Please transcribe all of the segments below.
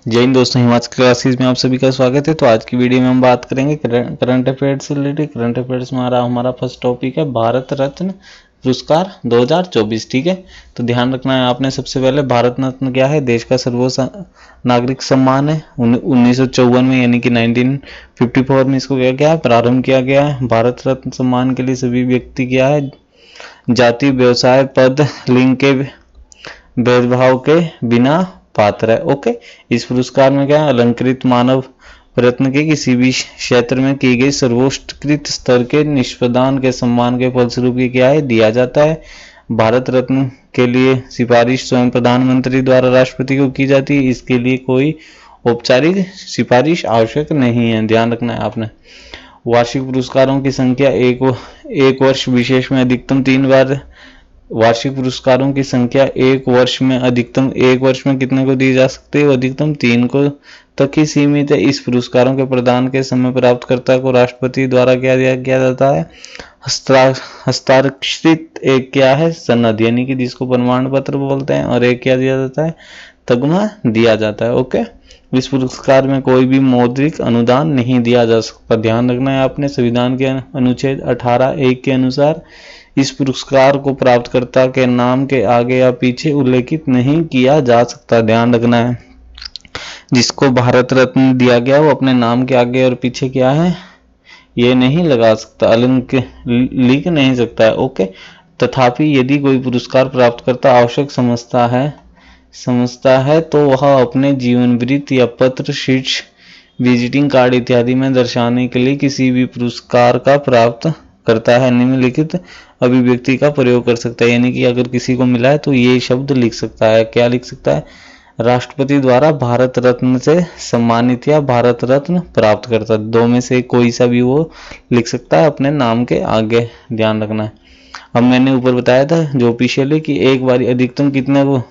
जय हिंद दोस्तों, हिमाचल क्लासेस में आप सभी का स्वागत है। तो आज की वीडियो में हम बात करेंगे करंट अफेयर्स से रिलेटेड। करंट अफेयर्स में हमारा फर्स्ट टॉपिक है भारत रत्न पुरस्कार 2024। ठीक है, तो ध्यान रखना है आपने। सबसे पहले भारत रत्न क्या है? देश का सर्वोच्च नागरिक सम्मान है। 1954 में यानी कि 1954 में इसको क्या है प्रारंभ किया गया है। भारत रत्न सम्मान के लिए सभी व्यक्ति क्या है जाति, व्यवसाय, पद, लिंग के भेदभाव के बिना पात्र है। ओके, इस पुरस्कार में क्या है अलंकृत मानव प्रयत्न के किसी भी क्षेत्र में की गई सर्वोत्कृष्ट स्तर के निष्पादन के सम्मान के फलस्वरूप क्या है दिया जाता है। भारत रत्न के लिए सिफारिश स्वयं प्रधानमंत्री द्वारा राष्ट्रपति को की जाती है। इसके लिए कोई औपचारिक सिफारिश आवश्यक नहीं है, ध्यान रखना है आपने। वार्षिक पुरस्कारों की संख्या एक वर्ष विशेष में अधिकतम 3 बार। वार्षिक पुरस्कारों की संख्या एक वर्ष में अधिकतम एक वर्ष में कितने को दी जा सकती है? अधिकतम 3 को तक ही सीमित है। इस पुरस्कारों के प्रदान के समय प्राप्तकर्ता को राष्ट्रपति द्वारा क्या किया जाता है? हस्ताक्षरित एक क्या है सनद, यानी कि जिसको प्रमाण पत्र बोलते हैं, और एक क्या दिया जाता है तगमा दिया जाता है। ओके, इस पुरस्कार में कोई भी मौद्रिक अनुदान नहीं दिया जा सकता, ध्यान रखना है आपने। संविधान के अनुच्छेद 18(1) के अनुसार इस पुरस्कार को प्राप्तकर्ता के नाम के आगे या पीछे उल्लेखित नहीं किया जा सकता, ध्यान रखना है। जिसको भारत रत्न दिया गया वो अपने नाम के आगे और पीछे क्या है ये नहीं लगा सकता, लिख नहीं सकता है। ओके, तथापि यदि कोई पुरस्कार प्राप्तकर्ता आवश्यक समझता है तो वह अपने जीवन वृत्त या पत्र, शीर्ष, विजिटिंग कार्ड इत्यादि में दर्शाने के लिए किसी भी पुरस्कार का प्राप्त करता है निम्नलिखित अभिव्यक्ति का प्रयोग कर सकता है। यानी कि अगर किसी को मिला है तो ये शब्द लिख सकता है। क्या लिख सकता है? राष्ट्रपति द्वारा भारत रत्न से सम्मानित या भारत रत्न प्राप्त करता, दो में से कोई सा भी वो लिख सकता है अपने नाम के आगे, ध्यान रखना है। अब मैंने ऊपर बताया था जो ऑफिशियली कि एक बार अधिकतम कितने को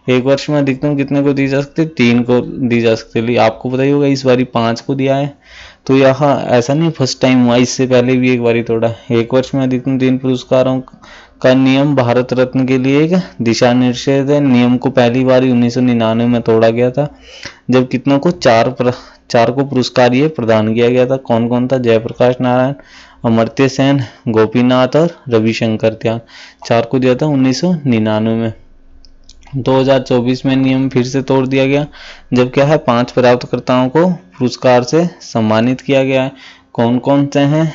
एक वर्ष में अधिकतम कितने को दी जा सकती है? 3 को दी जा सकती है। आपको पता ही होगा इस बारी 5 को दिया है, तो यहाँ ऐसा नहीं फर्स्ट टाइम हुआ, इससे पहले भी एक बारी तोड़ा। एक वर्ष में अधिकतम 3 पुरस्कारों का नियम भारत रत्न के लिए एक दिशा निर्देश है। नियम को पहली बार 1999 में तोड़ा गया था, जब कितनों को चार को पुरस्कार ये प्रदान किया गया था। कौन कौन था? जयप्रकाश नारायण, अमर्त्य सेन, गोपीनाथ और रविशंकर त्याग। 4 को दिया था 1999 में। 2024 में नियम फिर से तोड़ दिया गया, जब क्या है 5 प्राप्तकर्ताओं को पुरस्कार से सम्मानित किया गया है। कौन कौन से हैं?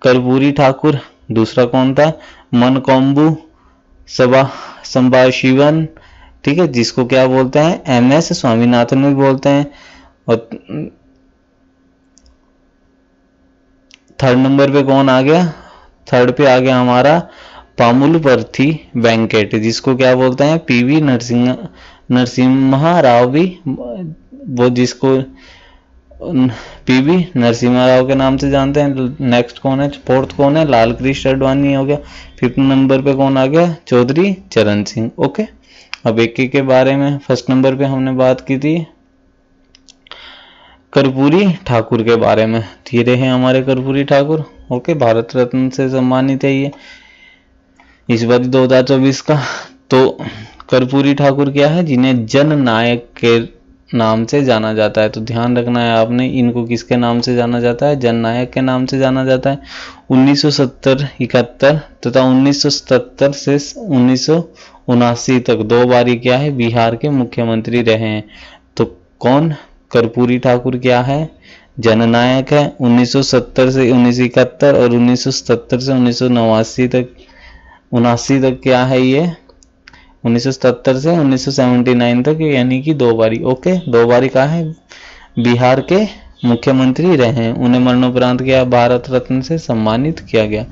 कर्पूरी ठाकुर, दूसरा कौन था? मनकोम्बू संभाशिवन, ठीक है, जिसको क्या बोलते हैं MS स्वामीनाथन भी बोलते हैं। और थर्ड नंबर पे कौन आ गया? थर्ड पे आ गया हमारा पामुलपर्थी वेंकट, जिसको क्या बोलते हैं PV नरसिम्हा राव भी, वो जिसको PV नरसिम्हा राव के नाम से जानते हैं। नेक्स्ट कौन है? फोर्थ कौन है? लाल कृष्ण आडवाणी हो गया। 5th नंबर पे कौन आ गया? चौधरी चरण सिंह। ओके, अब एक के बारे में। फर्स्ट नंबर पे हमने बात की थी कर्पूरी ठाकुर के बारे में। ये रहे हमारे कर्पूरी ठाकुर। ओके, भारत रत्न से सम्मानित है ये इस बार 2024 का। तो कर्पूरी ठाकुर क्या है? जिन्हें जन नायक के नाम से जाना जाता है। तो ध्यान रखना है आपने, इनको किसके नाम से जाना जाता है? जन नायक के नाम से जाना जाता है। 1970-71 तथा 1977 से 1979 तक 2 बारी क्या है बिहार के मुख्यमंत्री रहे हैं। तो कौन? कर्पूरी ठाकुर क्या है? जननायक है। 1970 से 1971 और 1977 से 1979 तक क्या है ये 1977 से 1979 तक, यानी कि 2 बारी। ओके, 2 बारी का है बिहार के मुख्यमंत्री रहे हैं। उन्हें मरणोपरांत क्या भारत रत्न से सम्मानित किया गया।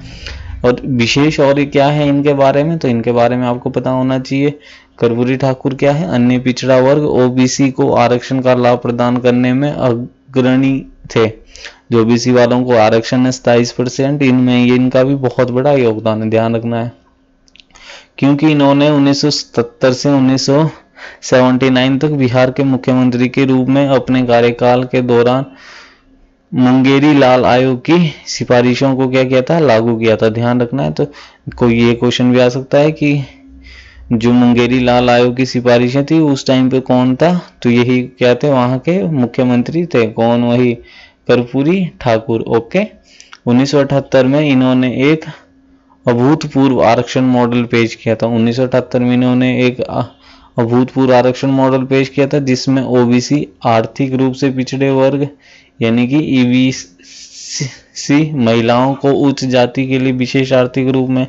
और विशेष और क्या है इनके बारे में? तो इनके बारे में आपको पता होना चाहिए। कर्पूरी ठाकुर क्या है? अन्य पिछड़ा वर्ग OBC को आरक्षण का लाभ प्रदान करने में अग्रणी थे। जो OBC वालों को आरक्षण है 27%, इनमें ये इनका भी बहुत बड़ा योगदान है, ध्यान रखना है। क्योंकि इन्होंने 1977 से 1979 तक बिहार के मुख्यमंत्री के रूप में अपने कार्यकाल के दौरान मुंगेरी लाल आयोग की सिफारिशों को क्या किया था? लागू किया था, ध्यान रखना है। तो कोई ये क्वेश्चन भी आ सकता है कि जो मुंगेरी लाल आयोग की सिफारिशें थी उस टाइम पे कौन था, तो यही क्या थे, वहां के मुख्यमंत्री थे, कौन, वही कर्पूरी ठाकुर। ओके। 1978 में इन्होंने एक अभूतपूर्व आरक्षण मॉडल पेश किया था। 1978 में इन्होंने एक अभूतपूर्व आरक्षण मॉडल पेश किया था जिसमें ओबीसी, आर्थिक रूप से पिछड़े वर्ग यानी कि ईबीसी, महिलाओं को उच्च जाति के लिए विशेष आर्थिक रूप में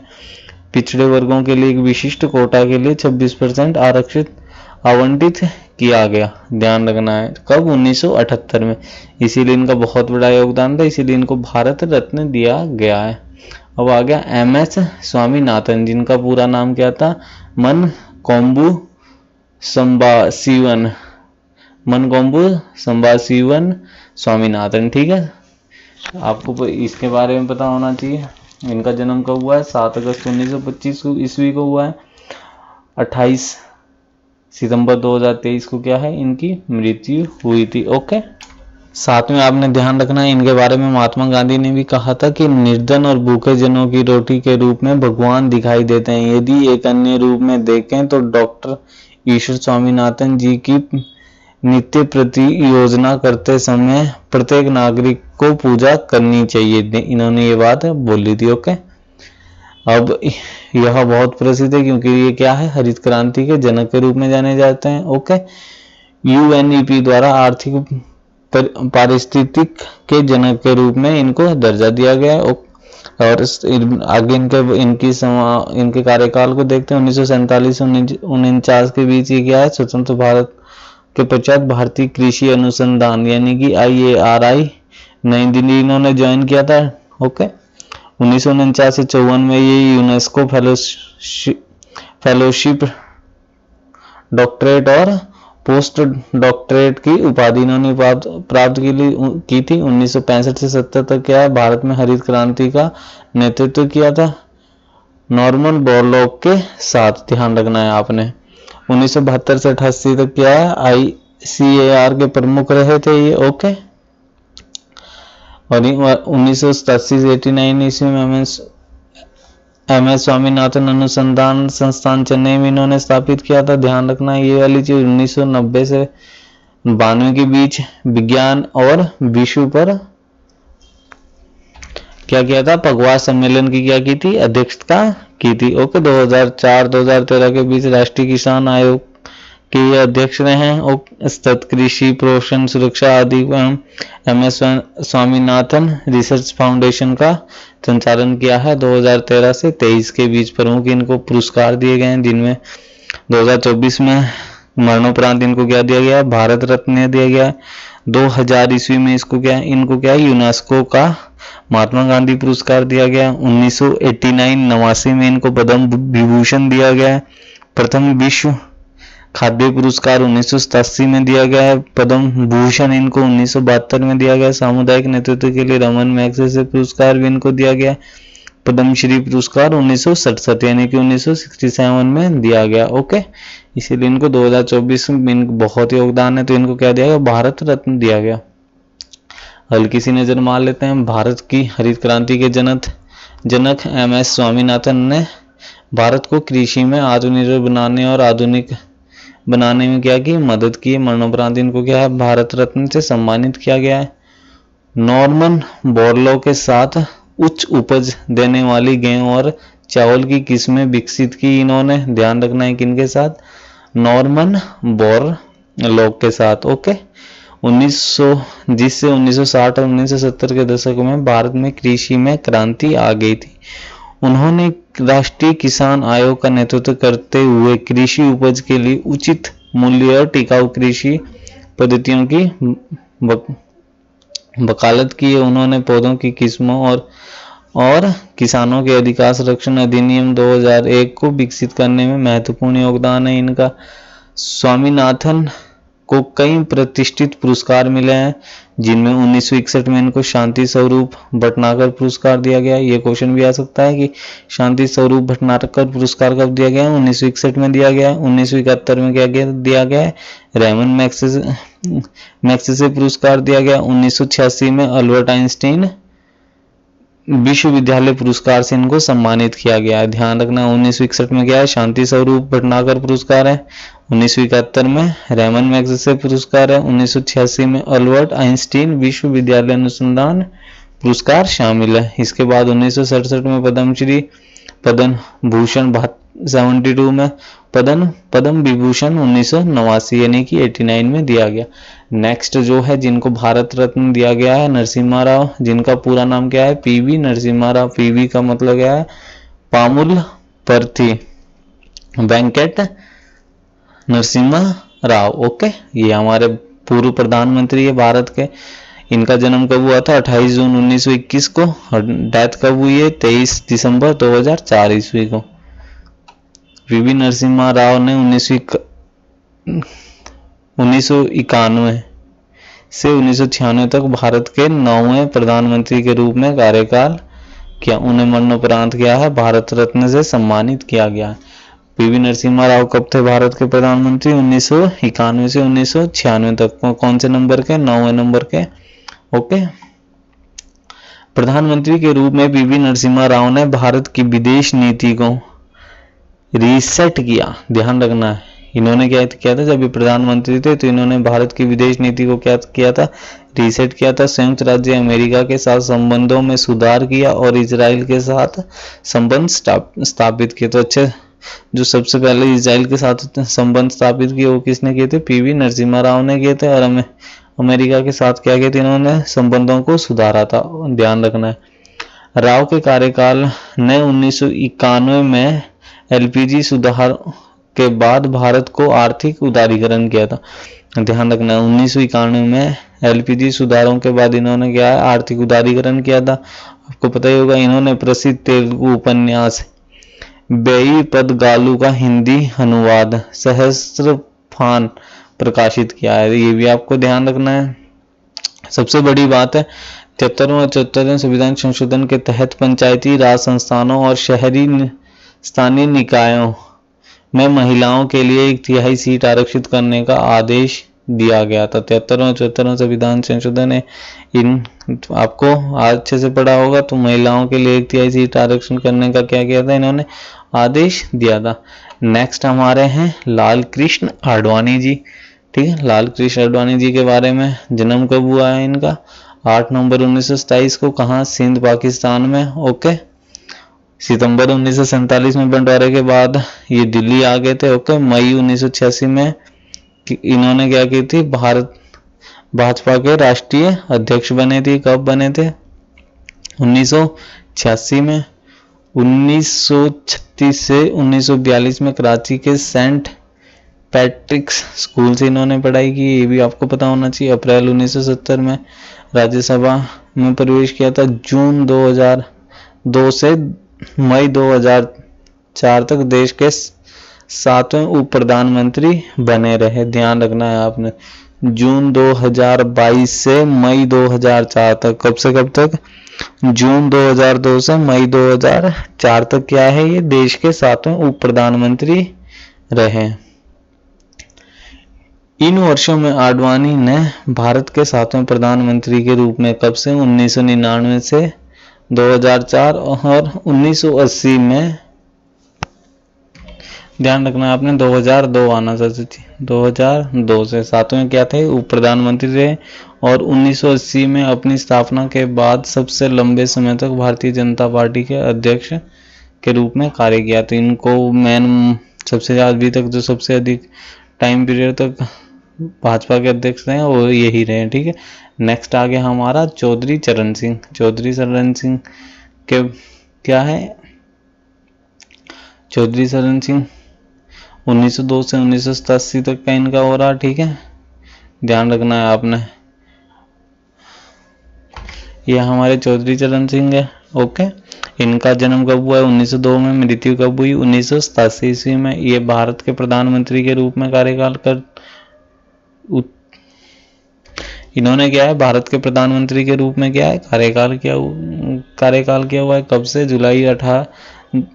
पिछड़े वर्गों के लिए एक विशिष्ट कोटा के लिए 26% आरक्षित आवंटित किया गया। ध्यान रखना है, कब, 1978 में। इसीलिए इनका बहुत बड़ा योगदान था, इसीलिए इनको भारत रत्न दिया गया है। अब आ गया एमएस स्वामीनाथन, जिनका पूरा नाम क्या था, मनकोम्बु संबाशिवन, मनकोम्बु संबाशिवन स्वामीनाथन। ठीक है, आपको इसके बारे में पता होना चाहिए। इनका जन्म कब हुआ है, 7 अगस्त 1925 ईस्वी को हुआ है। 28 सितंबर 2023 को क्या है, इनकी मृत्यु हुई थी। ओके। साथ में आपने ध्यान रखना है, इनके बारे में महात्मा गांधी ने भी कहा था कि निर्धन और भूखे जनों की रोटी के रूप में भगवान दिखाई देते हैं। यदि एक अन्य रूप में देखें तो डॉक्टर ईश्वर स्वामीनाथन जी की नित्य प्रति योजना करते समय प्रत्येक नागरिक को पूजा करनी चाहिए, इन्होंने ये बात बोली थी। ओके। अब यह बहुत प्रसिद्ध है क्योंकि ये क्या है, हरित क्रांति के जनक के रूप में जाने जाते हैं। ओके। यूएनईपी द्वारा आर्थिक पारिस्थितिक के जनक के रूप में इनको दर्जा दिया गया है। और आगे इनके कार्यकाल को देखते हैं। 1947 से 1949 के बीच ये क्या है, स्वतंत्र भारत के पश्चात भारतीय कृषि अनुसंधान यानी कि IARI नई दिल्ली इन्होंने ज्वाइन किया था। ओके। 1949 से 54 में ये यूनेस्को फेलोशिप, डॉक्टरेट और पोस्ट डॉक्टरेट की उपाधि इन्होंने प्राप्त की थी। 1965 से 70 तक क्या है, भारत में हरित क्रांति का नेतृत्व किया था नॉर्मन बोरलॉग के साथ। ध्यान रखना है आपने। 1972 से 88 तक क्या है, ICAR के प्रमुख रहे थे ये। ओके। और 1987 से 89 ईस्वी में MS स्वामीनाथन अनुसंधान संस्थान चेन्नई में इन्होंने स्थापित किया था। ध्यान रखना ये वाली चीज। 1990 से 92 के बीच विज्ञान और विश्व पर क्या किया था, पगवार सम्मेलन की क्या की थी, अध्यक्षता की थी। ओके। 2004-2013 के बीच राष्ट्रीय किसान आयोग के ये अध्यक्ष रहे हैं और सतत कृषि, पोषण सुरक्षा आदि एवं MS स्वामीनाथन रिसर्च फाउंडेशन का संचालन किया है। 2013 से 23 के बीच प्रमुख इनको पुरस्कार दिए गए हैं, जिनमें 2024 में मरणोपरांत इनको क्या दिया गया, भारत रत्न दिया गया। 2000 ईस्वी में इनको क्या यूनेस्को का महात्मा गांधी पुरस्कार दिया गया। 1989 में इनको पद्म विभूषण दिया गया। प्रथम विश्व खाद्य पुरस्कार 1987 में दिया गया है। पद्म भूषण इनको 1972 में दिया गया। सामुदायिक नेतृत्व के लिए रमन मैग्सेसे पुरस्कार भी इनको दिया गया। पद्मश्री पुरस्कार 1967 यानी कि 1967 में दिया गया। ओके। इसीलिए इनको 2024 में इनको बहुत योगदान है, तो इनको क्या दिया गया, भारत रत्न दिया गया। हल्की सी नजर मार लेते हैं। भारत की हरित क्रांति के जनक MS स्वामीनाथन ने भारत को कृषि में आत्मनिर्भर बनाने और आधुनिक बनाने में क्या की, मदद की। मरणोपरांत इनको क्या है, भारत रत्न से सम्मानित किया गया है। नॉर्मन बोरलॉग के साथ उच्च उपज देने वाली गेहूं और चावल की किस्में विकसित की इन्होंने। ध्यान रखना है किनके साथ, नॉर्मन बोरलॉग के साथ। ओके। 1960 और 1970 के दशक में भारत में कृषि में क्रांति आ गई थी। उन्होंने राष्ट्रीय किसान आयोग का नेतृत्व करते हुए कृषि उपज के लिए उचित मूल्य और टिकाऊ कृषि पद्धतियों की वकालत की। उन्होंने पौधों की किस्मों और किसानों के अधिकार संरक्षण अधिनियम 2001 को विकसित करने में महत्वपूर्ण योगदान है इनका। स्वामीनाथन को कई प्रतिष्ठित पुरस्कार मिले हैं, जिनमें 1961 में इनको शांति स्वरूप भटनागर पुरस्कार दिया गया। ये क्वेश्चन भी आ सकता है कि शांति स्वरूप भटनागर पुरस्कार कब दिया गया है, 1961 में दिया गया है। 1971 में क्या दिया गया है, रेमन मैग्सेसे पुरस्कार दिया गया। 1986 में अल्बर्ट आइंस्टीन विश्वविद्यालय पुरस्कार से इनको सम्मानित किया गया है। ध्यान रखना 1961 में क्या है, शांति स्वरूप भटनागर पुरस्कार है। 1971 में रेमन मैग्सेसे पुरस्कार है। 1986 में अल्बर्ट आइंस्टीन विश्वविद्यालय अनुसंधान पुरस्कार शामिल है। इसके बाद 1967 में पद्मश्री, पद्म भूषण 72 में, पद्म विभूषण 1989 यानी कि 89 में दिया गया। नेक्स्ट जो है जिनको भारत रत्न दिया गया है, नरसिम्हा राव, जिनका पूरा नाम क्या है, पीवी नरसिम्हा राव। पीवी का मतलब क्या है, पामुल परथी वेंकट नरसिम्हा राव। ओके, ये हमारे पूर्व प्रधानमंत्री है भारत के। इनका जन्म कब हुआ था, 28 जून 1921 को, और डेथ कब हुई है, 23 दिसंबर 2004 ईस्वी को। पीवी नरसिम्हा राव ने 1991 से 1996 तक भारत के 9वें प्रधानमंत्री के रूप में कार्यकाल किया। उन्हें मरणोपरांत क्या है, भारत रत्न से सम्मानित किया गया। पीवी नरसिम्हा राव कब थे भारत के प्रधानमंत्री, 1991 से 1996 तक। कौन से नंबर के, 9वें नंबर के। ओके, प्रधानमंत्री के रूप में पीवी नरसिम्हा राव ने भारत की विदेश नीति को रीसेट किया। ध्यान रखना है, इन्होंने क्या किया था, जब ये प्रधानमंत्री थे तो इन्होंने भारत की विदेश नीति को क्या किया था, रीसेट किया था। संयुक्त राज्य अमेरिका के साथ संबंधों में सुधार किया और इजराइल के साथ संबंध स्थापित किए। तो अच्छे, जो सबसे पहले इजराइल के साथ संबंध स्थापित किए वो किसने किए थे, पीवी नरसिम्हा राव ने किए थे। और अमेरिका के साथ क्या किया था, इन्होंने संबंधों को सुधारा था। ध्यान रखना है, राव के कार्यकाल ने 1991 में एलपीजी सुधार के बाद भारत को आर्थिक उदारीकरण किया था। ध्यान रखना, 1991 में एलपीजी सुधारों के बाद इन्होंने क्या है, आर्थिक उदारीकरण किया था। आपको पता ही होगा, इन्होंने प्रसिद्ध तेलुगु उपन्यास बेई पदगालू का हिंदी अनुवाद सहस्त्रफान प्रकाशित किया है। ये भी आपको ध्यान रखना है। सबसे बड़ी बात है, 73वें और 74वें संविधान संशोधन के तहत पंचायती राज संस्थानों और शहरी स्थानीय निकायों में महिलाओं के लिए 1/3 सीट आरक्षित करने का आदेश दिया गया था। 73वें और 74वें संविधान संशोधन ने इन आपको अच्छे से पढ़ा होगा, तो महिलाओं के लिए 1/3 सीट आरक्षण करने का क्या किया था, इन्होंने आदेश दिया था। नेक्स्ट हमारे हैं लाल कृष्ण आडवाणी जी। ठीक है, लाल कृष्ण आडवाणी जी के बारे में, जन्म कब हुआ है इनका, 8 नवंबर 1927 को, कहाँ, सिंध पाकिस्तान में। ओके, सितंबर 1947 में बंटवारे के बाद ये दिल्ली आ गए थे। ओके, मई 1986 में इन्होंने क्या की थी, भारत भाजपा के राष्ट्रीय अध्यक्ष बने थे। कब बने थे, 1986 में। 1936 से 1942 में कराची के सेंट पैट्रिक्स स्कूल से इन्होंने पढ़ाई की, ये भी आपको पता होना चाहिए। अप्रैल 1970 में राज्यसभा में प्रवेश किया था। जून 2002 से मई 2004 तक देश के 7वें उप प्रधानमंत्री बने रहे। ध्यान रखना है आपने, जून 2022 से मई 2004 तक। कब से कब तक, जून 2002 से मई 2004 तक क्या है, ये देश के 7वें उप प्रधानमंत्री रहे। इन वर्षों में आडवाणी ने भारत के 7वें प्रधानमंत्री के रूप में कब से, 1999 से 2004 और 1980 में, ध्यान रखना आपने 2002 आना चाहिए, 2002 से 7वें क्या थे, उप प्रधानमंत्री रहे। और 1980 में अपनी स्थापना के बाद सबसे लंबे समय तक भारतीय जनता पार्टी के अध्यक्ष के रूप में कार्य किया। तो इनको मेन सबसे अभी तक जो सबसे अधिक टाइम पीरियड तक भाजपा के अध्यक्ष रहे वो यही रहे। ठीक है, नेक्स्ट आ गया हमारा चौधरी चरण सिंह। चौधरी चरण सिंह के क्या है, चौधरी चरण सिंह 1902 से 1987 तक का इनका हो रहा। ठीक है, ध्यान रखना है आपने, ये हमारे चौधरी चरण सिंह है। ओके, इनका जन्म कब हुआ है, 1902 में। मृत्यु कब हुई, 1987 ईस्वी में। ये भारत के प्रधानमंत्री के रूप में कार्यकाल कर इन्होंने क्या है, भारत के प्रधानमंत्री के रूप में क्या है, कार्यकाल किया हुआ है। कब से,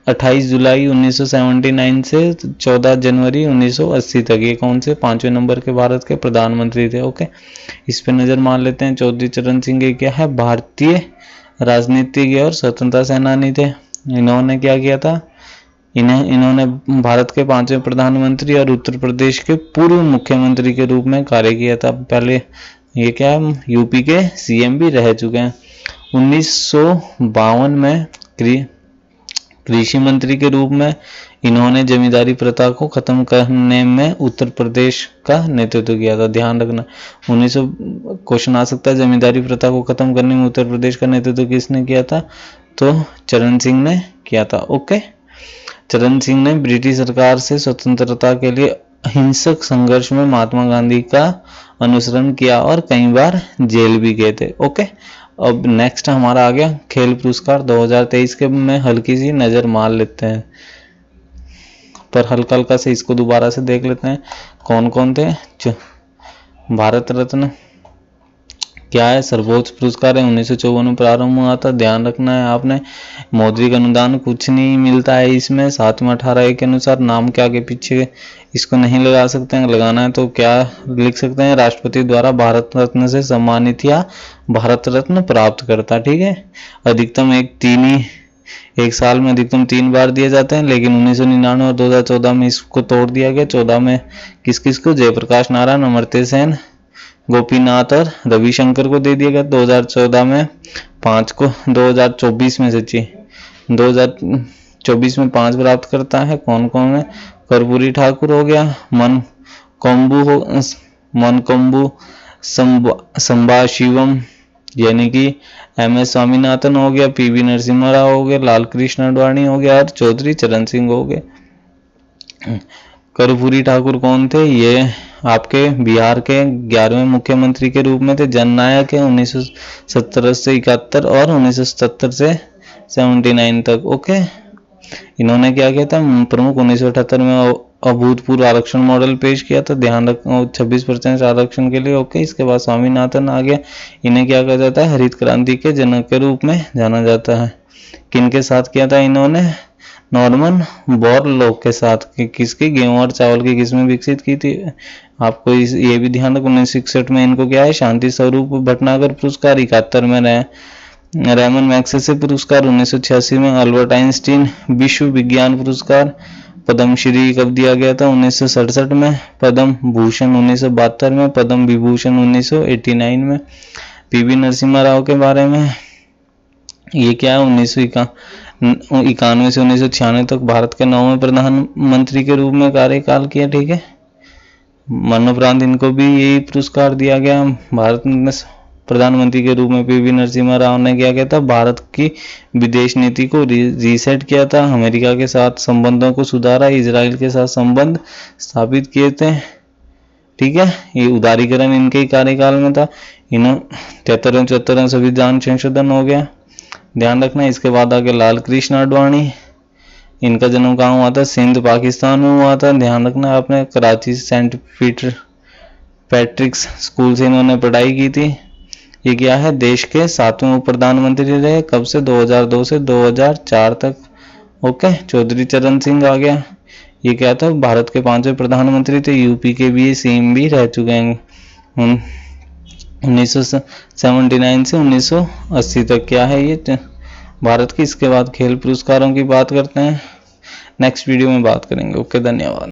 28 जुलाई 1979 से 14 जनवरी 1980 तक। ये कौन से, 5वें नंबर के भारत के प्रधानमंत्री थे। ओके, इस पे नजर मार लेते हैं। चौधरी चरण सिंह क्या है, भारतीय राजनीतिज्ञ और स्वतंत्रता सेनानी थे। इन्होंने क्या किया था, इन्होंने भारत के 5वें प्रधानमंत्री और उत्तर प्रदेश के पूर्व मुख्यमंत्री के रूप में कार्य किया था। पहले ये क्या है, यूपी के सीएम भी रह चुके हैं। 1952 में कृषि मंत्री के रूप में इन्होंने जमींदारी प्रथा को खत्म करने में उत्तर प्रदेश का नेतृत्व किया था। ध्यान रखना, 1900 क्वेश्चन आ सकता है, जमींदारी प्रथा को खत्म करने में उत्तर प्रदेश का नेतृत्व किसने किया था, तो चरण सिंह ने किया था। ओके, चरण सिंह ने ब्रिटिश सरकार से स्वतंत्रता के लिए अहिंसक संघर्ष में महात्मा गांधी का अनुसरण किया और कई बार जेल भी गए थे। ओके, अब नेक्स्ट हमारा आ गया खेल पुरस्कार 2023 के में हल्की सी नजर मार लेते हैं, पर हल्का हल्का से इसको दोबारा से देख लेते हैं कौन कौन थे। भारत रत्न क्या है, सर्वोच्च पुरस्कार है, 1954 में प्रारंभ हुआ था। ध्यान रखना है आपने, मौद्रिक अनुदान कुछ नहीं मिलता है इसमें। 7 में 18 के अनुसार नाम के आगे पीछे इसको नहीं लगा सकते हैं, लगाना है तो क्या लिख सकते हैं, राष्ट्रपति द्वारा भारत रत्न से सम्मानित या भारत रत्न प्राप्त करता। ठीक है, अधिकतम एक साल में अधिकतम 3 बार दिए जाते हैं, लेकिन 1999 और 2014 में इसको तोड़ दिया गया। 14 में किस किस को, जयप्रकाश नारायण, अमर्त्य सेन, गोपीनाथ और रविशंकर को दे दिया गया। 2014 में 5 को, 2024 में 5 प्राप्त करता है। कौन कौन है, कर्पूरी ठाकुर हो गया, मनकंबू संभाशिवम यानी कि MS स्वामीनाथन हो गया, PV नरसिम्हा राव हो गया, लाल कृष्ण आडवाणी हो गया और चौधरी चरण सिंह हो गए। कर्पूरी ठाकुर कौन थे, ये आपके बिहार के 11वें मुख्यमंत्री के रूप में थे। जननायक है 1970 से 71 और 1977 से 79 तक। ओके, इन्होंने क्या किया था, प्रमुख 1978 में अभूतपूर्व आरक्षण मॉडल पेश किया था। ध्यान रखना 26% आरक्षण के लिए। ओके, इसके बाद स्वामीनाथन आ गया, इन्हें क्या कहा जाता है, हरित क्रांति के जनक के रूप में जाना जाता है। किनके साथ किया था इन्होंने, नॉर्मन बोरलॉग के साथ। किसकी, गेहूं और चावल की किस्में विकसित की थी। आपको ये भी ध्यान रखना, 1961 में इनको क्या है, शांति स्वरूप भटनागर पुरस्कार, 71 में रेमन मैग्सेसे पुरस्कार, 1986 में अल्बर्ट आइंस्टीन विश्व विज्ञान पुरस्कार, पद्मश्री कब दिया गया था, 1967 में, पद्म भूषण 1972 में, पद्म विभूषण 1989 में। PV नरसिम्हा राव के बारे में, ये क्या है, 1991 से 1996 तक भारत के 9वें प्रधानमंत्री के रूप में कार्यकाल किया। ठीक है, मरणोपरांत इनको भी यही पुरस्कार दिया गया। भारत में प्रधानमंत्री के रूप में PV नरसिम्हा राव ने क्या किया था, भारत की विदेश नीति को रीसेट किया था, अमेरिका के साथ संबंधों को सुधारा, इजराइल के साथ संबंध स्थापित किए थे। ठीक है, ये उदारीकरण इनके कार्यकाल में था। इन्होंने 73 74 संविधान संशोधन हो गया। ध्यान रखना, इसके बाद आगे लाल कृष्ण आडवाणी, इनका जन्म कहाँ हुआ था, सिंध पाकिस्तान में हुआ था। ध्यान रखना आपने, Karachi saint Peter Patrick's school से इन्होंने पढ़ाई की थी। ये क्या है, देश के 7वें उप प्रधानमंत्री रहे, कब से, 2002 से 2004 तक। ओके, चौधरी चरण सिंह आ गया, ये क्या था, भारत के 5वें प्रधानमंत्री थे, यूपी के भी सीएम भी रह चुके हैं 1979 से 1980 तक। क्या है ये भारत की। इसके बाद खेल पुरस्कारों की बात करते हैं, नेक्स्ट वीडियो में बात करेंगे। ओके, धन्यवाद।